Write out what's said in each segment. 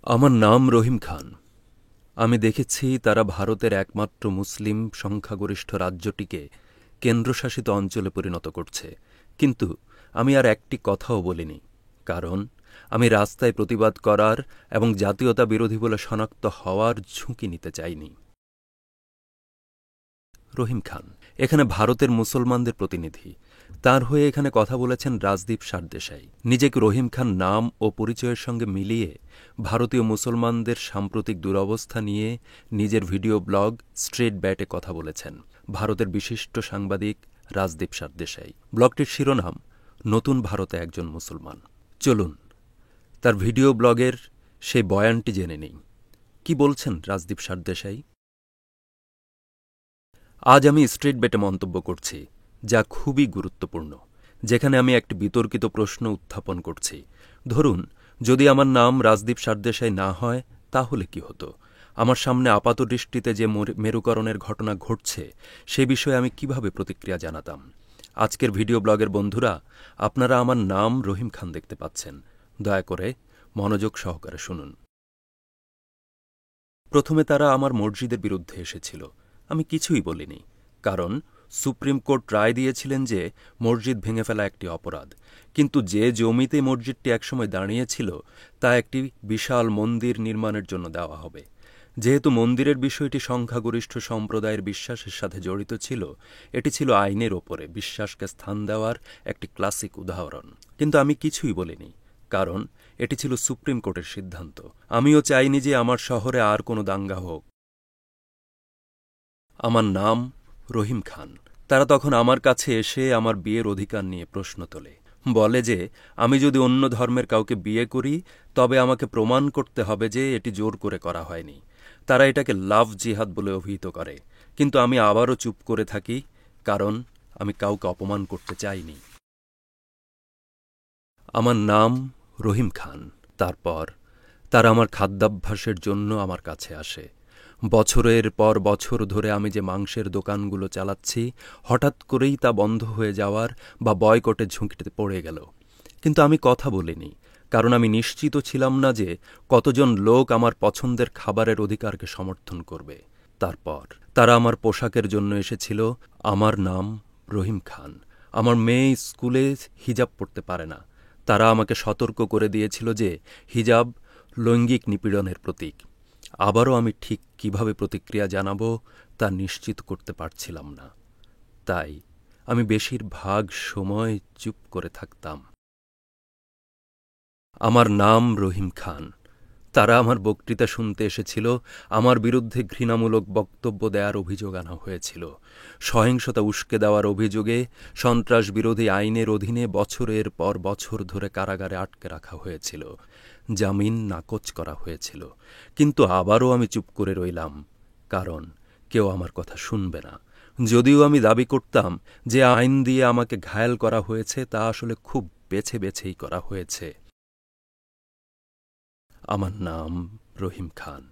আমার নাম রহিম খান। আমি দেখেছি তারা ভারতের একমাত্র মুসলিম সংখ্যাগরিষ্ঠ রাজ্যটিকে কেন্দ্রশাসিত অঞ্চলে পরিণত করছে, কিন্তু আমি আর একটি কথাও বলিনি, কারণ আমি রাস্তায় প্রতিবাদ করার এবং জাতীয়তা বিরোধী বলে শনাক্ত হওয়ার ঝুঁকি নিতে চাইনি। রহিম খান এখানে ভারতের মুসলমানদের প্রতিনিধি। তার হয়ে এখানে কথা বলেছেন রাজদীপ সারদেশাই। নিজেকে রহিম খান নাম ও পরিচয়ের সঙ্গে মিলিয়ে ভারতীয় মুসলমানদের সাম্প্রতিক দুরবস্থা নিয়ে নিজের ভিডিও ব্লগ স্ট্রেট ব্যাটে কথা বলেছেন ভারতের বিশিষ্ট সাংবাদিক রাজদীপ সারদেশাই। ব্লগটির শিরোনাম নতুন ভারতে একজন মুসলমান। চলুন তার ভিডিও ব্লগের সেই বয়ানটি জেনে নেই। কি বলছেন রাজদীপ সারদেশাই? আজ আমি স্ট্রেট বেটে মন্তব্য করছি, যা খুবই গুরুত্বপূর্ণ, যেখানে আমি একটি বিতর্কিত প্রশ্ন উত্থাপন করছি। ধরুন, যদি আমার নাম রাজদীপ সারদেশাই না হয়, তাহলে কি হতো? আমার সামনে আপাতদৃষ্টিতে যে মেরুকরণের ঘটনা ঘটছে, সে বিষয়ে আমি কিভাবে প্রতিক্রিয়া জানাতাম? আজকের ভিডিও ব্লগের বন্ধুরা, আপনারা আমার নাম রহিম খান দেখতে পাচ্ছেন। দয়া করে মনোযোগ সহকারে শুনুন। প্রথমে তারা আমার মসজিদের বিরুদ্ধে এসেছিল। আমি কিছুই বলিনি, কারণ সুপ্রিম কোর্ট রায় দিয়েছিলেন যে মসজিদ ভেঙে ফেলা একটি অপরাধ। কিন্তু যে জমিতে মসজিদটি একসময় দাঁড়িয়েছিল, তা একটি বিশাল মন্দির নির্মাণের জন্য দেওয়া হবে। যেহেতু মন্দিরের বিষয়টি সংখ্যাগরিষ্ঠ সম্প্রদায়ের বিশ্বাসের সাথে জড়িত ছিল, এটি ছিল আইনের ওপরে বিশ্বাসকে স্থান দেওয়ার একটি ক্লাসিক উদাহরণ। কিন্তু আমি কিছুই বলিনি, কারণ এটি ছিল সুপ্রিম কোর্টের সিদ্ধান্ত। আমিও চাইনি যে আমার শহরে আর কোনো দাঙ্গা হোক। আমার নাম রহিম খান। তারা তখন আমার কাছে এসে আমার বিয়ের অধিকার নিয়ে প্রশ্ন তোলে। বলে যে আমি যদি অন্য ধর্মের কাউকে বিয়ে করি, তবে আমাকে প্রমাণ করতে হবে যে এটি জোর করে করা হয়নি। তারা এটাকে লাভ জিহাদ বলে অভিহিত করে। কিন্তু আমি আবারও চুপ করে থাকি, কারণ আমি কাউকে অপমান করতে চাইনি। আমার নাম রহিম খান। তারপর তারা আমার খাদ্যাভ্যাসের জন্য আমার কাছে আসে। বছরের পর বছর ধরে আমি যে মাংসের দোকানগুলো চালাচ্ছি, হঠাৎ করেই তা বন্ধ হয়ে যাওয়ার বা বয়কটের ঝুঁকিতে পড়ে গেল। কিন্তু আমি কথা বলিনি, কারণ আমি নিশ্চিত ছিলাম না যে কতজন লোক আমার পছন্দের খাবারের অধিকারকে সমর্থন করবে। তারপর তারা আমার পোশাকের জন্য এসেছিল। আমার নাম রহিম খান। আমার মেয়ে স্কুলে হিজাব পরতে পারে না। তারা আমাকে সতর্ক করে দিয়েছিল যে হিজাব লৈঙ্গিক নিপীড়নের প্রতীক। আবারও আমি ঠিক কিভাবে প্রতিক্রিয়া জানাব তা নিশ্চিত করতে পারছিলাম না। তাই আমি বেশিরভাগ সময় চুপ করে থাকতাম। আমার নাম রহিম খান। তারা আমার বক্তৃতা শুনতে এসেছিল। আমার বিরুদ্ধে ঘৃণামূলক বক্তব্য দেওয়ার অভিযোগ আনা হয়েছিল। সহিংসতা উস্কে দেওয়ার অভিযোগে সন্ত্রাস বিরোধী আইনের অধীনে বছরের পর বছর ধরে কারাগারে আটকে রাখা হয়েছিল। জামিন নাকচ করা হয়েছিল। কিন্তু আবারও আমি চুপ করে রইলাম, কারণ কেউ আমার কথা শুনবে না। যদিও আমি দাবি করতাম যে আইন দিয়ে আমাকে ঘায়েল করা হয়েছে, তা আসলে খুব বেছে বেছেই করা হয়েছে। আমার নাম রহিম খান।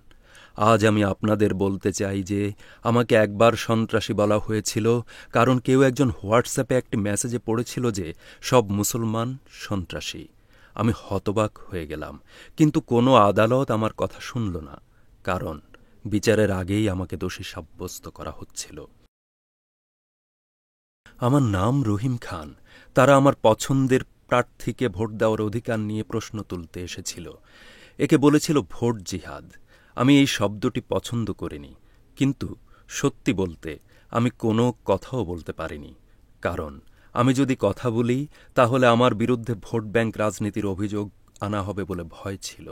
আজ আমি আপনাদের বলতে চাই যে আমাকে একবার সন্ত্রাসী বলা হয়েছিল, কারণ কেউ একজন হোয়াটসঅ্যাপে একটি মেসেজে পড়েছিল যে সব মুসলমান সন্ত্রাসী। আমি হতবাক হয়ে গেলাম, কিন্তু কোনো আদালত আমার কথা শুনল না, কারণ বিচারের আগেই আমাকে দোষী সাব্যস্ত করা হচ্ছিল। আমার নাম রহিম খান। তারা আমার পছন্দের প্রার্থীকে ভোট দেওয়ার অধিকার নিয়ে প্রশ্ন তুলতে এসেছিল। একে বলেছিল ভোট জিহাদ। আমি এই শব্দটি পছন্দ করিনি, কিন্তু সত্যি বলতে আমি কোনো কথাও বলতে পারিনি, কারণ আমি যদি কথা বলি, তাহলে আমার বিরুদ্ধে ভোট ব্যাংক রাজনীতির অভিযোগ আনা হবে বলে ভয় ছিল।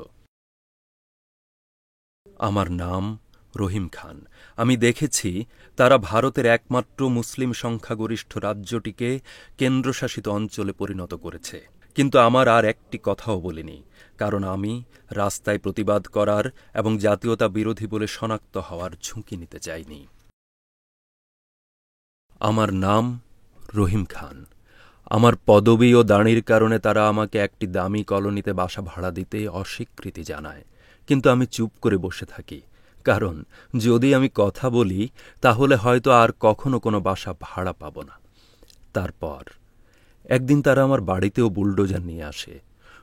আমার নাম রহিম খান। আমি দেখেছি তারা ভারতের একমাত্র মুসলিম সংখ্যাগরিষ্ঠ রাজ্যটিকে কেন্দ্রশাসিত অঞ্চলে পরিণত করেছে, কিন্তু আমার আর একটি কথাও বলিনি, কারণ আমি রাস্তায় প্রতিবাদ করার এবং জাতীয়তা বিরোধী বলে শনাক্ত হওয়ার ঝুঁকি নিতে চাইনি। আমার নাম রহিম খান। আমার পদবি ও দাঁড়ির কারণে তারা আমাকে একটি দামি কলোনিতে বাসা ভাড়া দিতে অস্বীকৃতি জানায়, কিন্তু আমি চুপ করে বসে থাকি, কারণ যদি আমি কথা বলি, তাহলে হয়তো আর কখনো কোনো বাসা ভাড়া পাব না। তারপর একদিন তারা আমার বাড়িতেও বুলডোজার নিয়ে আসে।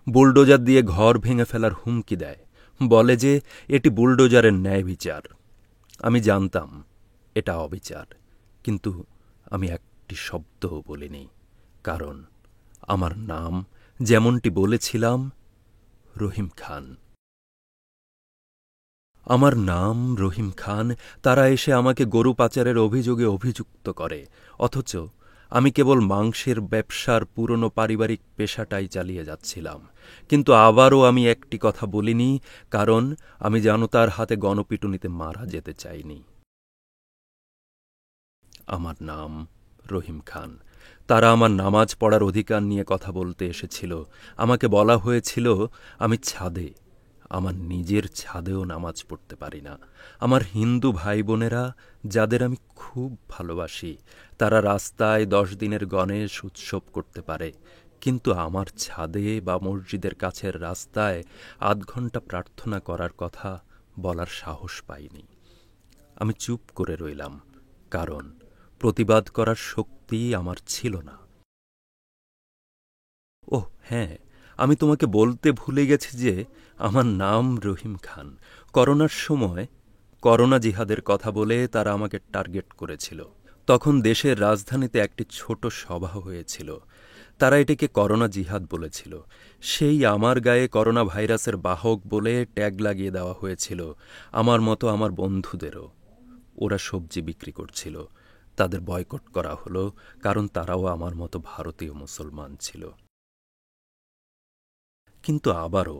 বুলডোজার দিয়ে ঘর ভেঙে ফেলার হুমকি দেয়। বলে যে এটি বুলডোজারের ন্যায় বিচার। আমি জানতাম এটা অবিচার, কিন্তু আমি একটি শব্দও বলিনি, কারণ আমার নাম যেমনটি বলেছিলাম, রহিম খান। আমার নাম রহিম খান। তারা এসে আমাকে গরু পাচারের অভিযোগে অভিযুক্ত করে, অথচ আমি কেবল মাংসের ব্যবসার পুরনো পারিবারিক পেশাটাই চালিয়ে যাচ্ছিলাম। কিন্তু আবারও আমি একটি কথা বলিনি, কারণ আমি জনতার হাতে গণপিটুনিতে মারা যেতে চাইনি। আমার নাম রহিম খান। তারা আমার নামাজ পড়ার অধিকার নিয়ে কথা বলতে এসেছিল। আমাকে বলা হয়েছিল আমি ছাদে, আমার নিজের ছাদেও নামাজ পড়তে পারি না। আমার হিন্দু ভাই বোনেরা, যাদের আমি খুব ভালোবাসি, তারা রাস্তায় 10 দিনের গণেশ উৎসব করতে পারে, কিন্তু আমার ছাদে বা মসজিদের কাছের রাস্তায় 8 ঘন্টা প্রার্থনা করার কথা বলার সাহস পাইনি। আমি চুপ করে রইলাম, কারণ প্রতিবাদ করার শক্তি আমার ছিল না। ওহ হ্যাঁ, আমি তোমাকে বলতে ভুলে গেছি যে আমার নাম রহিম খান। করোনার সময় করোনা জিহাদের কথা বলে তারা আমাকে টার্গেট করেছিল। তখন দেশের রাজধানীতে একটি ছোট সভা হয়েছিল। তারা এটিকে করোনা জিহাদ বলেছিল। সেই আমার গায়ে করোনা ভাইরাসের বাহক বলে ট্যাগ লাগিয়ে দেওয়া হয়েছিল। আমার মতো আমার বন্ধুদেরও। ওরা সবজি বিক্রি করছিল, তাদের বয়কট করা হলো, কারণ তারাও আমার মতো ভারতীয় মুসলমান ছিল। কিন্তু আবারও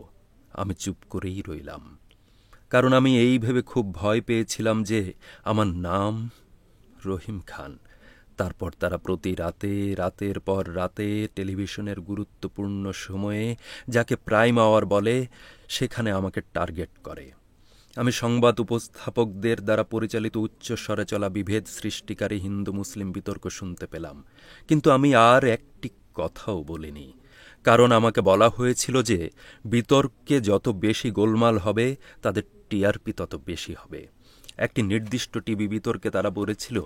আমি চুপ করেই রইলাম, কারণ আমি এই ভেবে খুব ভয় পেয়েছিলাম যে আমার নাম রহিম খান। তারপর তারা প্রতি রাতে, রাতের পর রাতে টেলিভিশনের গুরুত্বপূর্ণ সময়ে, যাকে প্রাইম আওয়ার বলে, সেখানে আমাকে টার্গেট করে। আমি সংবাদ উপস্থাপকদের দ্বারা পরিচালিত উচ্চস্বরে চলা বিভেদ সৃষ্টিকারী হিন্দু মুসলিম বিতর্ক শুনতে পেলাম, কিন্তু আমি আর একটি কথাও বলিনি, কারণ আমাকে বলা হয়েছিল যে বিতর্কে যত বেশি গোলমাল হবে, তাদের টিআরপি তত বেশি হবে। একটি নির্দিষ্ট টিভি বিতর্কে তারা বলেছিল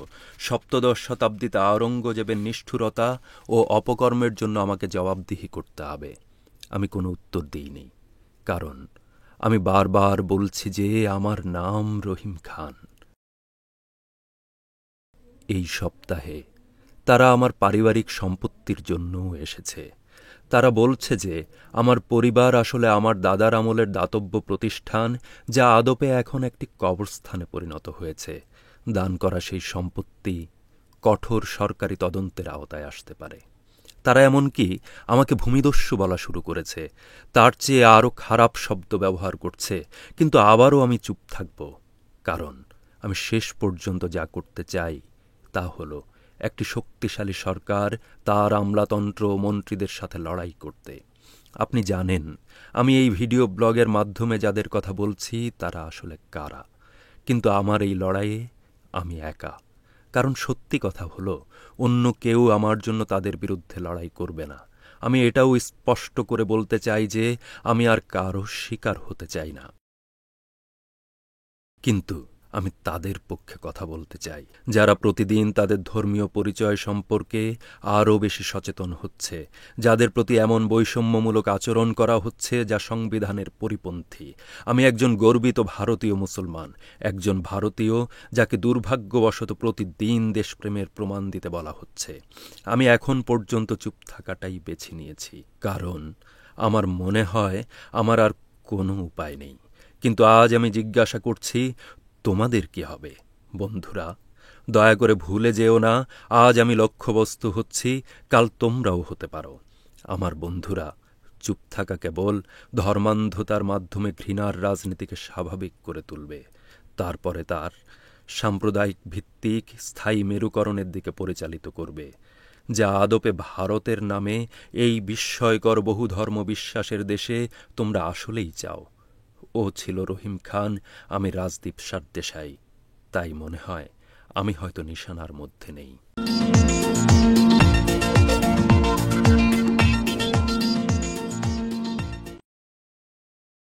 17 শতাব্দীতে আওরঙ্গজেবের নিষ্ঠুরতা ও অপকর্মের জন্য আমাকে জবাবদিহি করতে হবে। আমি কোনো উত্তর দিইনি, কারণ আমি বারবার বলছি যে আমার নাম রহিম খান। এই সপ্তাহে তারা আমার পারিবারিক সম্পত্তির জন্যও এসেছে। তারা বলছে যে আমার পরিবার আসলে আমার দাদার আমলের দাতব্য প্রতিষ্ঠান, যা আদপে এখন একটি কবরস্থানে পরিণত হয়েছে। দান করা সেই সম্পত্তি কঠোর সরকারি তদন্তের আওতায় আসতে পারে। তারা এমনকি আমাকে ভূমিদস্যু বলা শুরু করেছে, তার চেয়ে আরও খারাপ শব্দ ব্যবহার করছে। কিন্তু আবারও আমি চুপ থাকব, কারণ আমি শেষ পর্যন্ত যা করতে চাই তা হলো একটি শক্তিশালী সরকার, তার আমলাতন্ত্র ও মন্ত্রীদের সাথে লড়াই করতে। আপনি জানেন আমি এই ভিডিও ব্লগের মাধ্যমে যাদের কথা বলছি তারা আসলে কারা, কিন্তু আমার এই লড়াইয়ে আমি একা। কারণ সত্যি কথা হলো, অন্য কেউ আমার জন্য তাদের বিরুদ্ধে লড়াই করবে না। আমি এটাও স্পষ্ট করে বলতে চাই যে আমি আর কারো শিকার হতে চাই না। কিন্তু আমি তাদের পক্ষে কথা বলতে চাই, যারা প্রতিদিন তাদের ধর্মীয় পরিচয় সম্পর্কে আরও বেশি সচেতন হচ্ছে, যাদের প্রতি এমন বৈষম্যমূলক আচরণ করা হচ্ছে যা সংবিধানের পরিপন্থী। আমি একজন গর্বিত ভারতীয় মুসলমান, একজন ভারতীয় যাকে দুর্ভাগ্যবশত প্রতিদিন দেশপ্রেমের প্রমাণ দিতে বলা হচ্ছে। আমি এখন পর্যন্ত চুপ থাকাটাই বেছে নিয়েছি, কারণ আমার মনে হয় আমার আর কোনো উপায় নেই। কিন্তু আজ আমি জিজ্ঞাসা করছি, তোমাদের কি হবে বন্ধুরা? দয়া করে ভুলে যেও না, আজ আমি লক্ষ্যবস্তু হচ্ছি, কাল তোমরাও হতে পারো। আমার বন্ধুরা, চুপ থাকা কেবল ধর্মান্ধতার মাধ্যমে ঘৃণার রাজনীতিকে স্বাভাবিক করে তুলবে, তারপরে তার সাম্প্রদায়িক ভিত্তিক স্থায়ী মেরুকরণের দিকে পরিচালিত করবে, যা আদপে ভারতের নামে এই বিস্ময়কর বহু ধর্ম বিশ্বাসের দেশে তোমরা আসলেই চাও। ও ছিল রহিম খান, আমি রাজদীপ সারদেশাই। তাই মনে হয় আমি হয়তো নিশানার মধ্যে নেই।